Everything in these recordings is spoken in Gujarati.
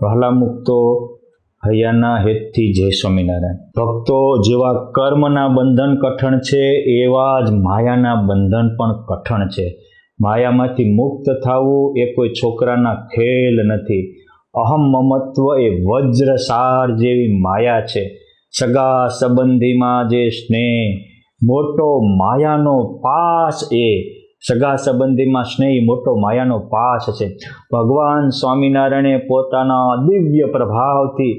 વહાલા મુક્તો હૈયાના હેતથી જય સ્વામિનારાયણ. ભક્તો, જેવા કર્મના બંધન કઠણ છે એવા જ માયાના બંધન પણ કઠણ છે. માયામાંથી મુક્ત થવું એ કોઈ છોકરાના ખેલ નથી. અહમ મમત્વ એ વજ્રસાર જેવી માયા છે. સગા સંબંધીમાં જે સ્નેહ, મોટો માયાનો પાસ, એ સગા સંબંધીમાં સ્નેહ મોટો માયાનો પાસ છે. ભગવાન સ્વામિનારાયણે પોતાના દિવ્ય પ્રભાવથી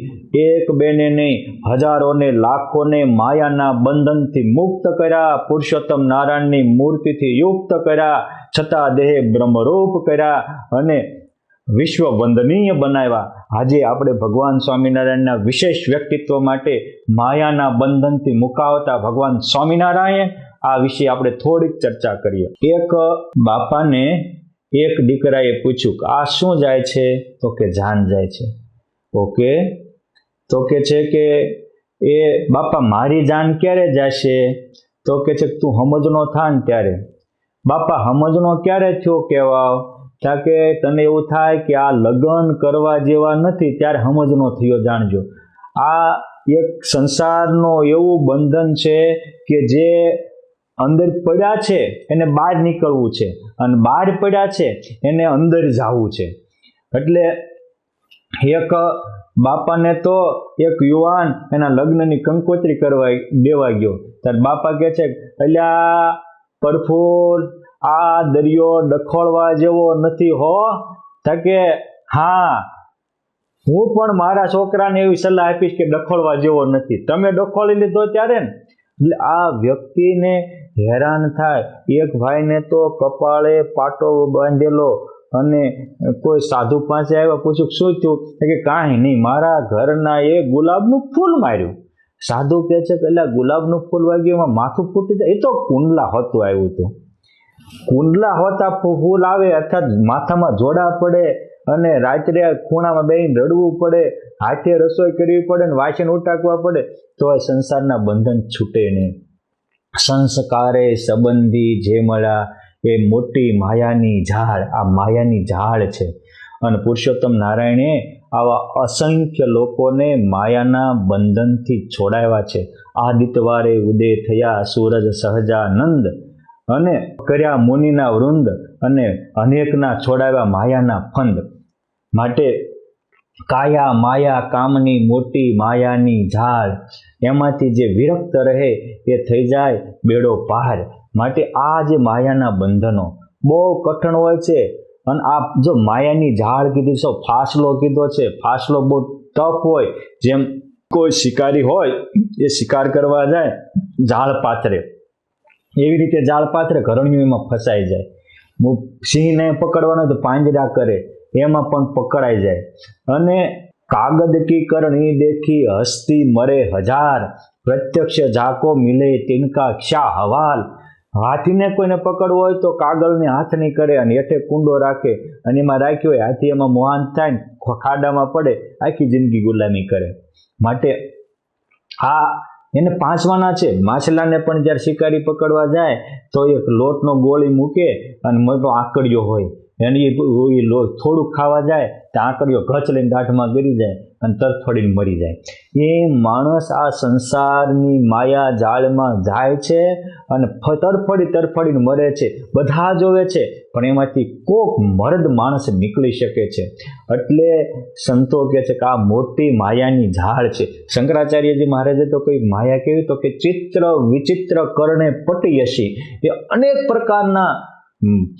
એક બેને નહીં, હજારોને લાખોને માયાના બંધનથી મુક્ત કર્યા. પુરુષોત્તમ નારાયણની મૂર્તિથી યુક્ત કર્યા, છતાં દેહ બ્રહ્મરૂપ કર્યા અને વિશ્વ વંદનીય બનાવ્યા. આજે આપણે ભગવાન સ્વામિનારાયણના વિશેષ વ્યક્તિત્વ માટે માયાના બંધનથી મુકાવતા ભગવાન સ્વામિનારાયણ, આ વિશે આપણે થોડીક ચર્ચા કરીએ. એક બાપાને એક દીકરાએ પૂછ્યું કે આ શું જાય છે? તો કે જાન જાય છે. ઓકે, તો કે છે કે એ બાપા મારી જાન ક્યારે જશે? તો કે છે તું સમજનો થા ને ત્યારે. બાપા સમજનો ક્યારે થયો કહેવાવ? ત્યાં કે તને એવું થાય કે આ લગ્ન કરવા જેવા નથી ત્યારે સમજનો થયો જાણજો. આ એક સંસારનો એવું બંધન છે કે જે અંદર પડ્યા છે એને બહાર નીકળવું છે, અને બહાર પડ્યા છે એને અંદર જવું છે. એટલે એક બાપાને તો એક યુવાન એના લગ્નની કંકોત્રી કરવા દેવા ગયો. ત્યારે બાપા કહે છે અલ્યા પ્રફુલ્લ, આ દરિયો ડખોળવા જેવો નથી હો. કે હા, હું પણ મારા છોકરાને એવી સલાહ આપીશ કે ડખોળવા જેવો નથી. તમે ડખોળી લીધો ત્યારે ને. એટલે આ વ્યક્તિને હેરાન થાય. એક ભાઈને તો કપાળે પાટો બાંધેલો અને કોઈ સાધુ પાસે આવ્યા, પૂછ્યું શું થયું? કે કાંઈ નહીં, મારા ઘરના એ ગુલાબનું ફૂલ માર્યું. સાધુ કહે છે કે એટલે ગુલાબનું ફૂલ વાગ્યું, એમાં માથું ફૂટી જાય? એ તો કુંડલા હોતું આવ્યું હતું. કુંડલા હોતા ફૂલ આવે અર્થાત માથામાં જોડા પડે અને રાત્રે ખૂણામાં બેહીને રડવું પડે, હાથે રસોઈ કરવી પડે ને વાસણ ઉટાકવા પડે તો એ સંસારના બંધન છૂટે નહીં. સંસ્કારે સંબંધી જે મળ્યા એ મોટી માયાની ઝાડ, આ માયાની ઝાડ છે. અને પુરુષોત્તમ નારાયણે આવા અસંખ્ય લોકોને માયાના બંધનથી છોડાવ્યા છે. આદિત્યવારે ઉદય થયા સૂરજ સહજાનંદ, અને કર્યા મુનિના વૃંદ, અને અનેકના છોડાવ્યા માયાના ફંદ. માટે કાયા માયા કામની મોટી માયાની ઝાડ, એમાંથી જે વિરક્ત રહે એ થઈ જાય બેડો પાર. માટે આ જે માયાના બંધનો બહુ કઠણ હોય છે. અને આ જો માયાની ઝાડ કીધું છે, ફાસલો કીધો છે, ફાસલો બહુ ટફ હોય. જેમ કોઈ શિકારી હોય એ શિકાર કરવા જાય ઝાડ પાથરે, એવી રીતે ઝાડ પાથરે, ઘરણિયું એમાં ફસાઈ જાય. સિંહને પકડવાનો તો પાંજરા કરે, એમાં પણ પકડાઈ જાય. અને કાગદ કી કરણી દેખી હસ્તી મરે હજાર, પ્રત્યક્ષ જાકો મિલે તિનકા ક્ષા હવાલ. હાથીને કોઈને પકડવો હોય તો કાગળને હાથ નહીં કરે અને હેઠે કુંડો રાખે, અને એમાં રાખ્યો હોય, હાથી એમાં મોહાન થાય ને ખાડામાં પડે, આખી જિંદગી ગુલામી કરે. માટે આ એને પાંચવાના છે. માછલાને પણ જ્યારે શિકારી પકડવા જાય તો એક લોટનો ગોળી મૂકે અને મોટો આંકડિયો હોય, એને એ થોડુંક ખાવા જાય તો આંકડિયો ઘચ લઈને દાઢમાં ગરી જાય અને તરફડીને મરી જાય. એ માણસ આ સંસારની માયા જાળમાં જાય છે અને તરફડીને મરે છે. બધા જોવે છે પણ એમાંથી કોક મર્દ માણસ નીકળી શકે છે. એટલે સંતો કહે છે કે આ મોટી માયાની ઝાડ છે. શંકરાચાર્યજી મહારાજે તો કોઈ માયા કેવી, તો કે ચિત્ર વિચિત્ર કરણે પટયશી. એ અનેક પ્રકારના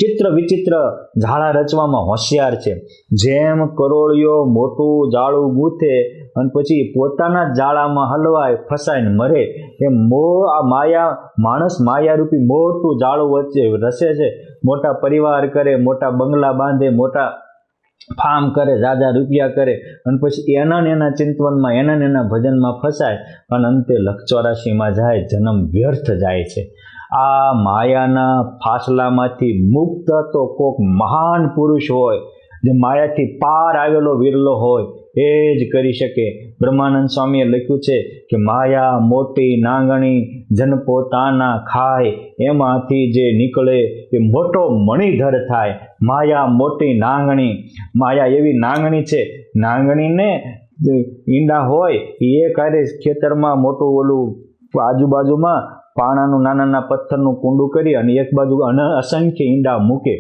ચિત્ર વિચિત્ર ઝાડા રચવામાં હોશિયાર છે. જેમ કરોળિયો મોટું જાળું ગૂંથે અને પછી પોતાના જાળામાં હલવાય ફસાઈને મરે, એમ આ માયા માણસ માયારૂપી મોટું જાળું વચ્ચે રસે છે. મોટા પરિવાર કરે, મોટા બંગલા બાંધે, મોટા ફાર્મ કરે, જાજા રૂપિયા કરે, અને પછી એના ચિંતવનમાં એના ભજનમાં ફસાય અને અંતે લખ 84માં જાય, જન્મ વ્યર્થ જાય છે. આ માયાના ફાસલામાંથી મુક્ત તો કોક મહાન પુરુષ હોય, જે માયાથી પાર આવેલો વિરલો હોય, એ જ કરી શકે. બ્રહ્માનંદ સ્વામીએ લખ્યું છે કે માયા મોટી નાંગણી જન પોતાના ખાય, એમાંથી જે નીકળે એ મોટો મણિધર થાય. માયા મોટી નાંગણી, માયા એવી નાંગણી છે, નાંગણીને ઈંડા હોય એ કારે ખેતરમાં મોટું ઓલું આજુબાજુમાં પાણાનું નાના પથ્થરનું કુંડું કરી અને એક બાજુ અસંખ્ય ઈંડા મૂકે,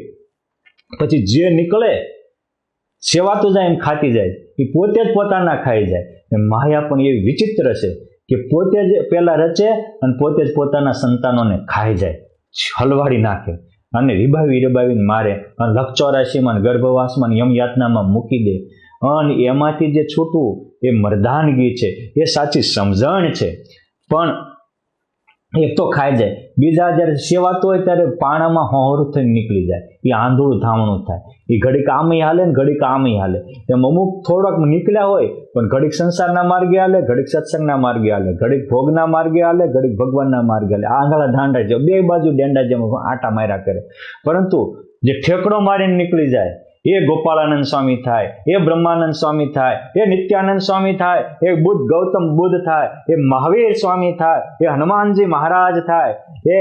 પછી જે નીકળે સેવાતું જાય એમ ખાતી જાય, એ પોતે જ પોતાના ખાઈ જાય. માયા પણ એવી વિચિત્ર છે કે પોતે જ પહેલા રચે અને પોતે જ પોતાના સંતાનોને ખાઈ જાય, હલવાડી નાખે અને રીબાવીને મારે અને લક્ષ 84માં ગર્ભવાસમાં યમયાતનામાં મૂકી દે. અને એમાંથી જે છૂટવું એ મર્દાનગી છે, એ સાચી સમજણ છે. પણ એક તો ખાઈ જાય, બીજા જ્યારે સેવાતું હોય ત્યારે પાણામાં હોહરું થઈને નીકળી જાય, એ આંધળું ધામણું થાય. એ ઘડીક આમય હાલે ને ઘડીક આમય હાલે. એમ અમુક થોડોક નીકળ્યા હોય પણ ઘડીક સંસારના માર્ગે હાલે, ઘડીક સત્સંગના માર્ગે હાલે, ઘડીક ભોગના માર્ગે હાલે, ઘડીક ભગવાનના માર્ગે હાલે. આંધળા ધાંડા જેમ બે બાજુ ડેંડા જેમ આટા માર્યા કરે. પરંતુ જે ઠેકડો મારીને નીકળી જાય એ ગોપાળાનંદ સ્વામી થાય, એ બ્રહ્માનંદ સ્વામી થાય, એ નિત્યાનંદ સ્વામી થાય, એ બુદ્ધ ગૌતમ બુદ્ધ થાય, એ મહાવીર સ્વામી થાય, એ હનુમાનજી મહારાજ થાય, એ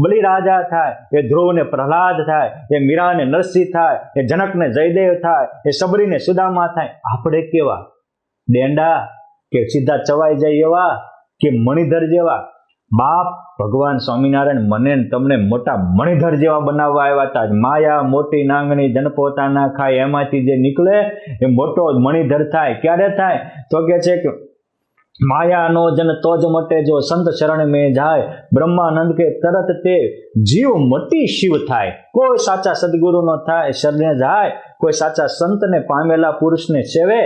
બલિરાજા થાય, એ ધ્રુવને પ્રહલાદ થાય, એ મીરાને નરસિંહ થાય, એ જનકને જયદેવ થાય, એ સબરીને સુદામા થાય. આપણે કેવા ડેંડા કે સીધા ચવાઈ જાય એવા કે મણિધર જેવા? બાપ ભગવાન સ્વામિનારાયણ મને તમને મોટા મણિધર જેવા બનાવવા આવ્યા હતા. માયા મોટી નાંગણી જન પોતાના ખાય, એમાંથી જે નીકળે એ મોટો મણિધર થાય. ક્યારે થાય? તો કે છે કે માયાનો જન તો જ મટે જો સંત શરણ મેં જાય. બ્રહ્માનંદ કે તરત તે જીવ મટી શિવ થાય. કોઈ સાચા સદગુરુનો થાય શરણે જાય, કોઈ સાચા સંતને પામેલા પુરુષને સેવે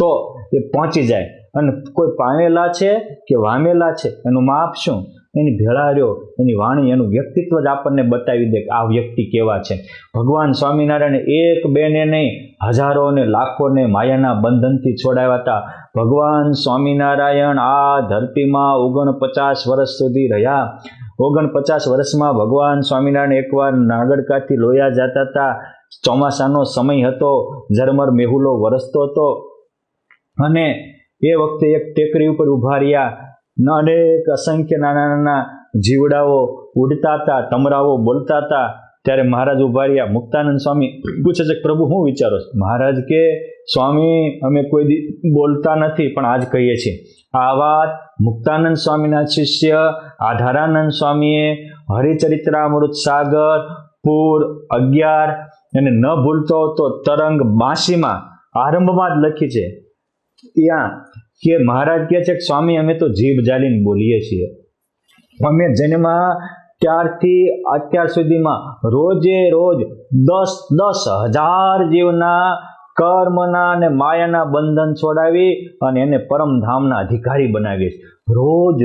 તો એ પહોંચી જાય. અને કોઈ પામેલા છે કે વામેલા છે એનું માપ શું? એની ભેળા રહ્યો, એની વાણી, એનું વ્યક્તિત્વ જ આપણને બતાવી દે કે આ વ્યક્તિ કેવા છે. ભગવાન સ્વામિનારાયણ એક બે ને નહીં, હજારો ને લાખોને માયાના બંધનથી છોડાવ્યા હતા. ભગવાન સ્વામિનારાયણ આ ધરતીમાં 49 વર્ષ સુધી રહ્યા. 49 વર્ષમાં ભગવાન સ્વામિનારાયણ એકવાર નાગડકાથી લોયા જતા હતા. ચોમાસાનો સમય હતો, ઝરમર મેહુલો વરસતો હતો અને એ વખતે એક ટેકરી ઉપર ઊભા રહ્યા. અનેક અસંખ્ય નાના નાના જીવડાઓ ઉડતા હતા, તમરાઓ બોલતા હતા. ત્યારે મહારાજ ઊભા રહ્યા. મુક્તાનંદ સ્વામી પૂછે છે, પ્રભુ શું વિચારો છો? મહારાજ કે સ્વામી અમે કોઈ દી બોલતા નથી પણ આજ કહીએ છીએ. આ વાત મુક્તાનંદ સ્વામીના શિષ્ય આધારાનંદ સ્વામીએ હરિચરિત્રામૃત સાગર પૂર 11 અને ન ભૂલતો તો તરંગ 82માં આરંભમાં જ લખી છે. ત્યાં કે મહારાજ કહે છે કે સ્વામી અમે તો જીભ જાલીને બોલીએ છીએ. અમે જન્મા ત્યારથી અત્યાર સુધીમાં રોજે રોજ 10,000 જીવના કર્મના અને માયાના બંધન છોડાવી અને એને પરમધામના અધિકારી બનાવીએ. રોજ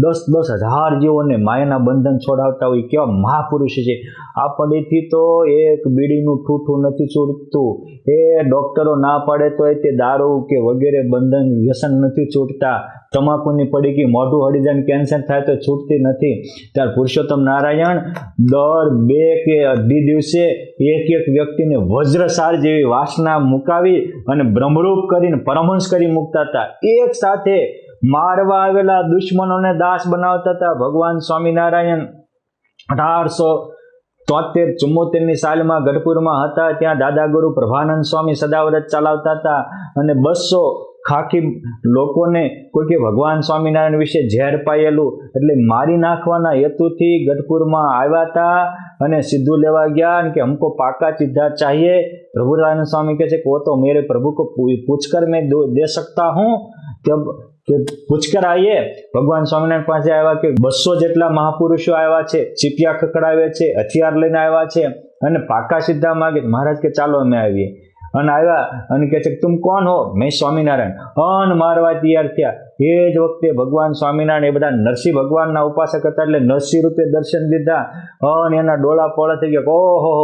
10,000 જીવોને માયાના બંધન છોડાવતા હોય. કેવા મહાપુરુષ છે. આપણેથી તો એક બીડીનું ઠૂઠું નથી છૂટતું. એ ડૉક્ટરો ના પાડે તો તે દારૂ કે વગેરે બંધન વ્યસન નથી છૂટતા. તમાકુની પડીકી મોઢું હળી જાય કેન્સર થાય તો છૂટતી નથી. ત્યારે પુરુષોત્તમ નારાયણ દર 2 કે અઢી દિવસે એક વ્યક્તિને વજ્રસાર જેવી વાસના મુકાવી અને બ્રહ્મરૂપ કરીને પરમહંસ કરી મૂકતા હતા. એક સાથે મારવા આવેલા દુશ્મનોને દાસ બનાવતા હતા. ભગવાન સ્વામિનારાયણ 1873-74ની સાલમાં ગઢપુરમાં હતા. ત્યાં દાદા ગુરુ પ્રભાનંદ સ્વામી સદાવ્રત ચલાવતા હતા અને 200 ખાખી લોકોને કોઈકે ભગવાન સ્વામિનારાયણ વિશે ઝેર પાયેલું એટલે મારી નાખવાના હેતુથી ગઢપુરમાં આવ્યા હતા અને સીધું લેવા ગયા કે હમકો પાકા ચીધા चाहिए. પ્રભુરાનંદ સ્વામી કહે છે કે वो तो मेरे प्रभु को पूछकर मैं दे सकता हूँ. કે પૂછકર આવીએ. ભગવાન સ્વામિનારાયણ પાસે આવ્યા કે 200 જેટલા મહાપુરુષો આવ્યા છે, ચીપિયા ખકડાવે છે, હથિયાર લઈને આવ્યા છે અને પાકા સીધા માગે. મહારાજ કે ચાલો અમે આવીએ. અને આવ્યા અને કહે છે કે તુમ કોણ હો? મેં સ્વામિનારાયણ. અન મારવા તૈયાર થયા. એ જ વખતે ભગવાન સ્વામિનારાયણ એ બધા નરસિંહ ભગવાનના ઉપાસક હતા એટલે નરસિંહ રૂપે દર્શન દીધા અને એના ડોળા પોળા થઈ ગયા. ઓહો,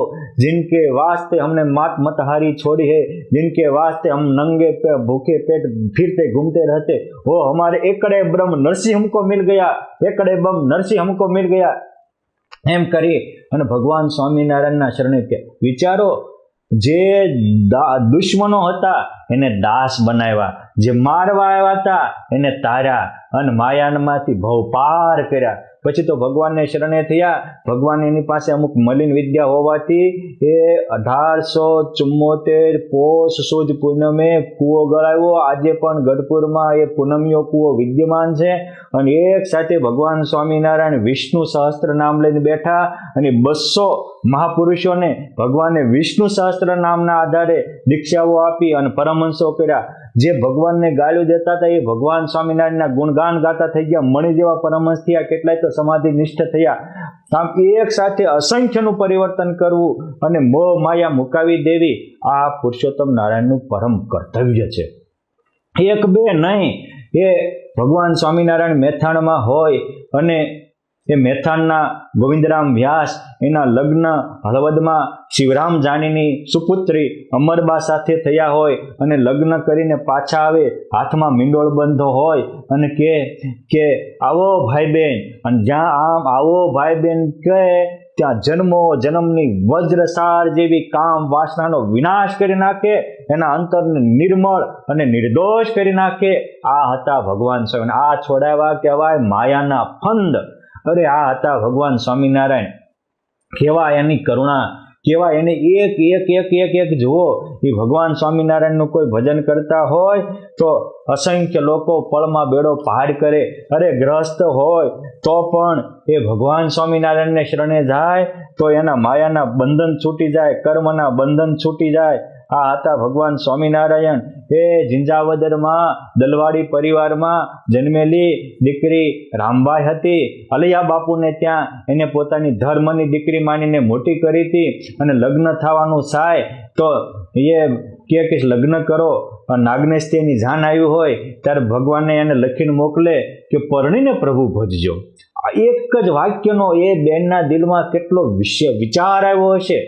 जिनके वास्ते हमने मात मत हारी छोड़ी है, जिनके वास्ते हम नंगे पे भूखे पेट फिरते घूमते रहते, वो हमारे एकड़े ब्रह्म नरसिंह हमको मिल गया, एकड़े ब्रह्म नरसिंह हमको मिल गया. એમ કરી અને ભગવાન સ્વામિનારાયણના શરણે વિચારો જે દુશ્મનો હતા એને દાસ બનાવ્યા, જે મારવા આવ્યા હતા એને તાર્યા અને માયામાંથી ભવ પાર કર્યા. પછી તો ભગવાનને શરણે થયા. ભગવાન એની પાસે અમુક મલિન વિદ્યા હોવાથી એ 1874 પોષ સુદ પૂનમે કૂવો ગળાવ્યો. આજે પણ ગઢપુરમાં એ પૂનમિયો કૂવો વિદ્યમાન છે. અને એક સાથે ભગવાન સ્વામિનારાયણ વિષ્ણુ સહસ્ત્ર નામ લઈને બેઠા અને 200 મહાપુરુષોને ભગવાને વિષ્ણુ સહસ્ત્ર નામના આધારે દીક્ષાઓ આપી અને પરમહંસો કર્યા. જે ભગવાનને ગાળ્યો દેતા હતા એ ભગવાન સ્વામિનારાયણના ગુણગાન ગાતા થઈ ગયા. મણિ જેવા પરમહંસ થયા, કેટલાય તો સમાધિ નિષ્ઠ થયા. આમ એક સાથે અસંખ્યનું પરિવર્તન કરવું અને મોહ માયા મુકાવી દેવી આ પુરુષોત્તમ નારાયણનું પરમ કર્તવ્ય છે. એક બે નહીં, એ ભગવાન સ્વામિનારાયણ મેથાણમાં હોય અને એ મેથાણના ગોવિંદરામ વ્યાસ એના લગ્ન હળવદમાં શિવરામ જાનીની સુપુત્રી અમરબા સાથે થયા હોય અને લગ્ન કરીને પાછા આવે, હાથમાં મીંડોળ બંધો હોય અને કે આવો ભાઈ બહેન, અને જ્યાં આમ આવો ભાઈ બહેન કહે ત્યાં જન્મો જન્મની વજ્રસાર જેવી કામ વાસનાનો વિનાશ કરી નાખે, એના અંતરને નિર્મળ અને નિર્દોષ કરી નાખે. આ હતા ભગવાન સ્વામી. આ છોડાવ્યા કહેવાય માયાના ફંદ. અરે આ હતા ભગવાન સ્વામિનારાયણ. કેવા એની કરુણા, કેવા એને એક એક એક એક એક જુઓ. એ ભગવાન સ્વામિનારાયણનું કોઈ ભજન કરતા હોય તો અસંખ્ય લોકો પળમાં બેડો પહાડ કરે. અરે ગ્રસ્ત હોય તો પણ એ ભગવાન સ્વામિનારાયણને શરણે જાય તો એના માયાના બંધન છૂટી જાય, કર્મના બંધન છૂટી જાય. આ હતા ભગવાન સ્વામિનારાયણ. એ ઝિંઝાવદરમાં દલવાડી પરિવારમાં જન્મેલી દીકરી રામબાઈ હતી. અલૈયા બાપુને ત્યાં એને પોતાની ધર્મની દીકરી માનીને મોટી કરી હતી. અને લગ્ન થવાનું થાય તો એ કે લગ્ન કરો. નાગનેશથી એની જાન આવ્યું હોય ત્યારે ભગવાને એને લખીને મોકલે કે પરણીને પ્રભુ ભજજો. એક જ વાક્યનો એ બેનના દિલમાં કેટલો વિચાર આવ્યો હશે.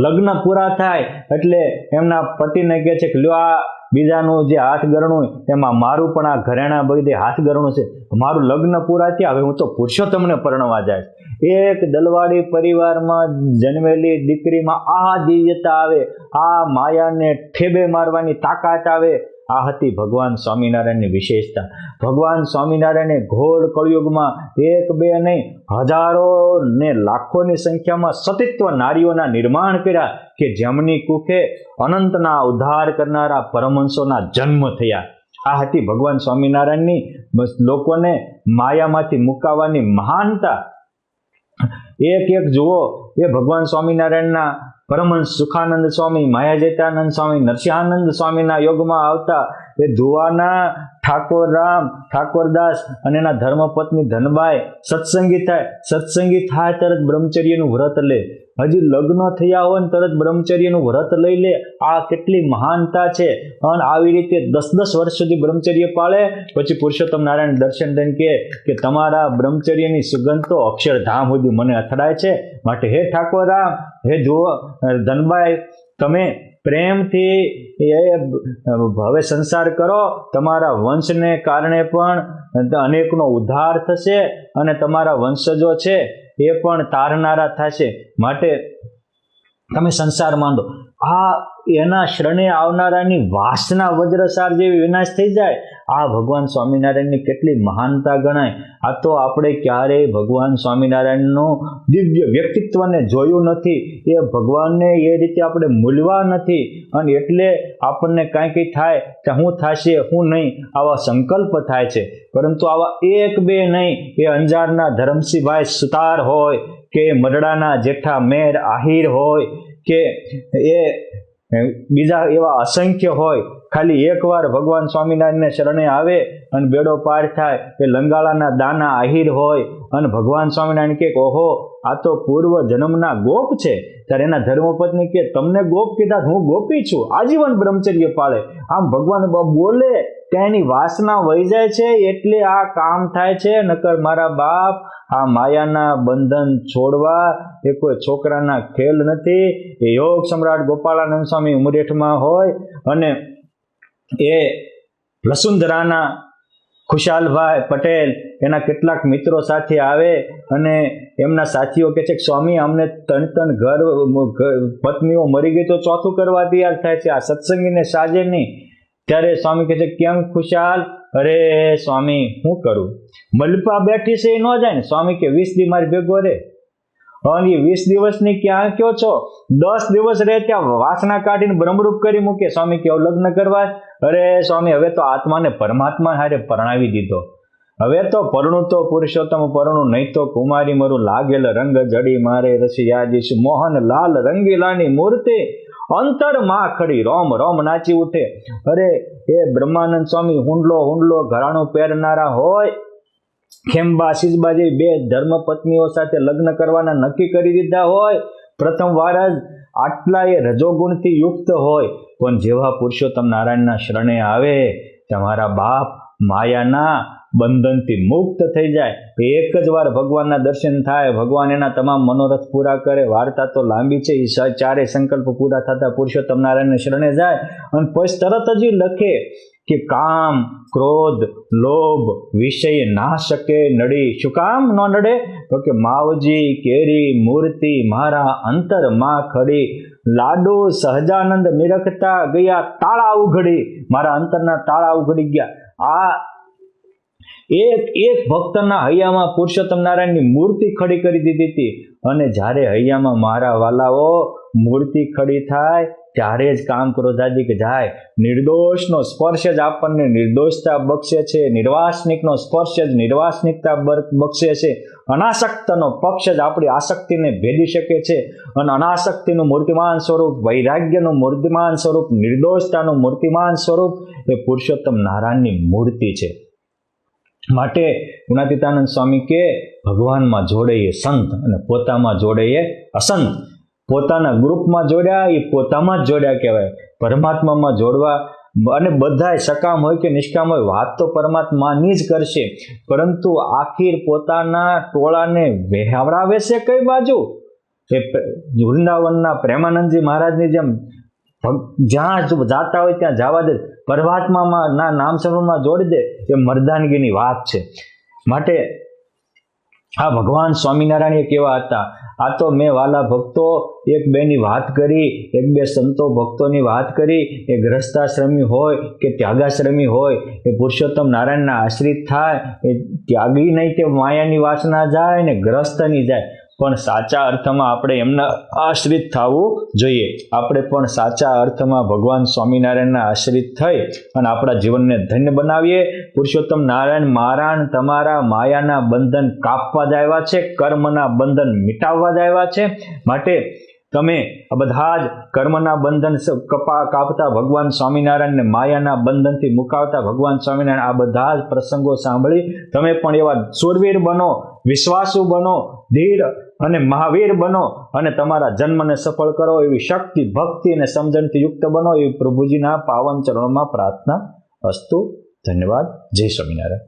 લગ્ન પૂરા થાય એટલે એમના પતિને કહે છે કે લ્યો આ બીજાનું જે હાથ ગરણું એમાં મારું પણ આ ઘરેણા બધે હાથ ગરણું છે. મારું લગ્ન પૂરા થયા, હવે હું તો પુરુષોત્તમને પરણવા જાય. એક દલવાડી પરિવારમાં જન્મેલી દીકરીમાં આ દિવ્યતા આવે, આ માયાને ઠેબે મારવાની તાકાત આવે. આ હતી ભગવાન સ્વામિનારાયણની વિશેષતા. ભગવાન સ્વામિનારાયણે ઘોર કળયુગમાં એક બે નહીં, હજારો ને લાખોની સંખ્યામાં સતીત્વ નારીઓના નિર્માણ કર્યા કે જેમની કુખે અનંતના ઉદ્ધાર કરનારા પરમહંસોના જન્મ થયા. આ હતી ભગવાન સ્વામિનારાયણની લોકોને માયામાંથી મુકાવવાની મહાનતા. એક એક જુઓ, એ ભગવાન સ્વામિનારાયણના પરમહંસ સુખાનંદ સ્વામી, માયાજેતાનંદ સ્વામી, નરસિંહાનંદ સ્વામીના યોગમાં આવતા એ ધુવાના ઠાકોરરામ, ઠાકોરદાસ અને એના ધર્મપત્ની ધનબાઈ સત્સંગી થાય તરત બ્રહ્મચર્યનું વ્રત લે. હજી લગ્ન થયા હોય ને તરત બ્રહ્મચર્યનું વ્રત લઈ લે. આ કેટલી મહાનતા છે. અને આવી રીતે 10-10 વર્ષ સુધી બ્રહ્મચર્ય પાળે. પછી પુરુષોત્તમ નારાયણ દર્શન દઈને કે તમારા બ્રહ્મચર્યની સુગંધ તો અક્ષરધામ સુધી મને અથડાય છે. માટે હે ઠાકોરરામ, હે ધનબાઈ, તમે પ્રેમથી હવે સંસાર કરો. તમારા વંશને કારણે પણ અનેકનો ઉદ્ધાર થશે અને તમારા વંશજો છે એ પણ તારનારા થશે. માટે તમે સંસાર માંડો. આ એના શરણે આવનારાની વાસના વજ્રસાર જેવી વિનાશ થઈ જાય. આ ભગવાન સ્વામિનારાયણની કેટલી મહાનતા ગણાય. આ તો આપણે ક્યારેય ભગવાન સ્વામિનારાયણનું દિવ્ય વ્યક્તિત્વને જોયું નથી. એ ભગવાનને એ રીતે આપણે મૂલવા નથી. અને એટલે આપણને કાંઈ થાય કે શું થશે શું નહીં આવા સંકલ્પ થાય છે. પરંતુ આવા એક બે નહીં, એ અંજારના ધરમસિંહભાઈ સુતાર હોય કે મરડાના જેઠા મેર આહિર હોય કે એ બીજા એવા અસંખ્ય હોય. ખાલી એકવાર ભગવાન સ્વામિનારાયણને શરણે આવે અને બેડો પાર થાય. એ લંગાળાના દાના આહિર હોય અને ભગવાન સ્વામિનારાયણ કે ઓહો આ તો પૂર્વ જન્મના ગોપ છે. ત્યારે એના ધર્મપત્ની કે તમને ગોપ કીધા, હું ગોપી છું, આજીવન બ્રહ્મચર્ય પાળે. આમ ભગવાન બોલે ત્યાં એની વાસના વહી જાય છે. એટલે આ કામ થાય છે. નકર મારા બાપ આ માયાના બંધન છોડવા એ કોઈ છોકરાના ખેલ નથી. એ યોગ સમ્રાટ ગોપાળાનંદ સ્વામી ઉમરેઠમાં હોય અને એ વસુંધરાના ખુશાલભાઈ પટેલ એના કેટલાક મિત્રો સાથે આવે અને એમના સાથીઓ કહે છે કે સ્વામી અમને ત્રણ ઘર પત્નીઓ મરી ગઈ તો ચોથું કરવા તૈયાર થાય છે, આ સત્સંગીને સાજે નહીં. ત્યારે સ્વામી કહે છે કેમ ખુશાલ? અરે સ્વામી શું કરું, મલપા બેઠી છે એ ન જાય ને. સ્વામી કે 20 દી મારી ભેગો રે. અને 20 દિવસની ક્યાં કયો છો? 10 દિવસ રહે ત્યાં વાસના કાઢીને બ્રહ્મરૂપ કરી મૂકે. સ્વામી કે લગ્ન કરવા? અરે સ્વામી હવે તો આત્માને પરમાત્મા હારે પરણાવી દીધો, હવે તો પરણું તો પુરુષોત્તમ પરણું, નહીં તો કુમારી મરું લાગેલ રંગ જડી મારે રસિયાજીશ મોહન લાલ રંગીલાની મૂર્તિ અંતર માં ખડી રોમ રોમ નાચી ઉઠે. અરે એ બ્રહ્માનંદ સ્વામી હુંડલો ઘરાણું પહેરનારા હોય, ખેંબા સિસબા જેવી 2 ધર્મપત્નીઓ સાથે લગ્ન કરવાના નક્કી કરી દીધા હોય, પ્રથમ વાર જ આટલા એ રજોગુણથી યુક્ત હોય, પણ જેવા પુરુષોત્તમ નારાયણના શરણે આવે તમારા બાપ માયાના બંધનથી મુક્ત થઈ જાય. એક જ વાર ભગવાનના દર્શન થાય, ભગવાન એના તમામ મનોરથ પૂરા કરે. વાર્તા તો લાંબી છે, એ 4 સંકલ્પ પૂરા થતા પુરુષોત્તમ નારાયણને શરણે જાય અને પછી તરત જ લખે કે કામ ક્રોધ લોભ વિષય ના શકે નડી. શું કામ ન નડે? તો કે માવજી કેરી મૂર્તિ મારા અંતર માં ખડી, લાડુ સહજાનંદ નિરખતા ગયા તાળા ઉઘડી, મારા અંતરના તાળા ઉઘડી ગયા. આ એક ભક્તના હૈયામાં પુરુષોત્તમ નારાયણની મૂર્તિ ખડી કરી દીધી હતી. અને જ્યારે હૈયામાં મારા વાલાઓ મૂર્તિ ખડી થાય ત્યારે જ કામ ક્રોધાદિક જાય. નિર્દોષનો સ્પર્શ જ આપણને નિર્દોષતા બક્ષે છે, નિર્વાસનિકનો સ્પર્શ જ નિર્વાસનિકતા બક્ષે છે, અનાસક્તનો પક્ષ જ આપણી આસક્તિને ભેદી શકે છે. અને અનાસક્તિનું મૂર્તિમાન સ્વરૂપ, વૈરાગ્યનું મૂર્તિમાન સ્વરૂપ, નિર્દોષતાનું મૂર્તિમાન સ્વરૂપ એ પુરુષોત્તમ નારાયણની મૂર્તિ છે. માટે ગુણાતીતાનંદ સ્વામી કે ભગવાનમાં જોડે એ સંત અને પોતામાં જોડે એ અસંત. પોતાના ગ્રુપમાં જોડ્યા એ પોતામાં જ જોડ્યા કહેવાય. પરમાત્મામાં જોડવા અને બધાય સકામ હોય કે નિષ્કામ હોય વાત તો પરમાત્માની જ કરશે, પરંતુ આખીર પોતાના ટોળાને વહેવરાવે છે કઈ બાજુ? એ વૃંદાવનના પ્રેમાનંદજી મહારાજની જેમ જ્યાં જાતા હોય ત્યાં જવા દે, પરમાત્મામાં ના નામ સર્વમાં જોડી દે, એ મર્દાનગીની વાત છે. માટે આ ભગવાન સ્વામિનારાયણ એ કેવા હતા? આ તો મેં વાલા ભક્તો 1-2ની વાત કરી, 1-2 સંતો ભક્તોની વાત કરી. એ ગ્રસ્તાશ્રમી હોય કે ત્યાગાશ્રમી હોય, એ પુરુષોત્તમ નારાયણના આશ્રિત થાય, એ ત્યાગી નહીં કે માયાની વાસના જાય ને ગ્રસ્ત નહીં જાય, પણ સાચા અર્થમાં આપણે એમના આશ્રિત થવું જોઈએ. આપણે પણ સાચા અર્થમાં ભગવાન સ્વામિનારાયણના આશ્રિત થઈ અને આપણા જીવનને ધન્ય બનાવીએ. પુરુષોત્તમ નારાયણ મારાણ તમારા માયાના બંધન કાપવા જ આવ્યા છે, કર્મના બંધન મિટાવવા જ આવ્યા છે. માટે તમે આ બધા જ કર્મના બંધન કાપતા ભગવાન સ્વામિનારાયણને માયાના બંધનથી મુકાવતા ભગવાન સ્વામિનારાયણ આ બધા જ પ્રસંગો સાંભળી તમે પણ એવા શૂરવીર બનો, વિશ્વાસુ બનો, ધીર અને મહાવીર બનો અને તમારા જન્મને સફળ કરો એવી શક્તિ, ભક્તિ અને સમજણથી યુક્ત બનો એવી પ્રભુજીના પાવન ચરણોમાં પ્રાર્થના અસ્તુ. ધન્યવાદ. જય સ્વામિનારાયણ.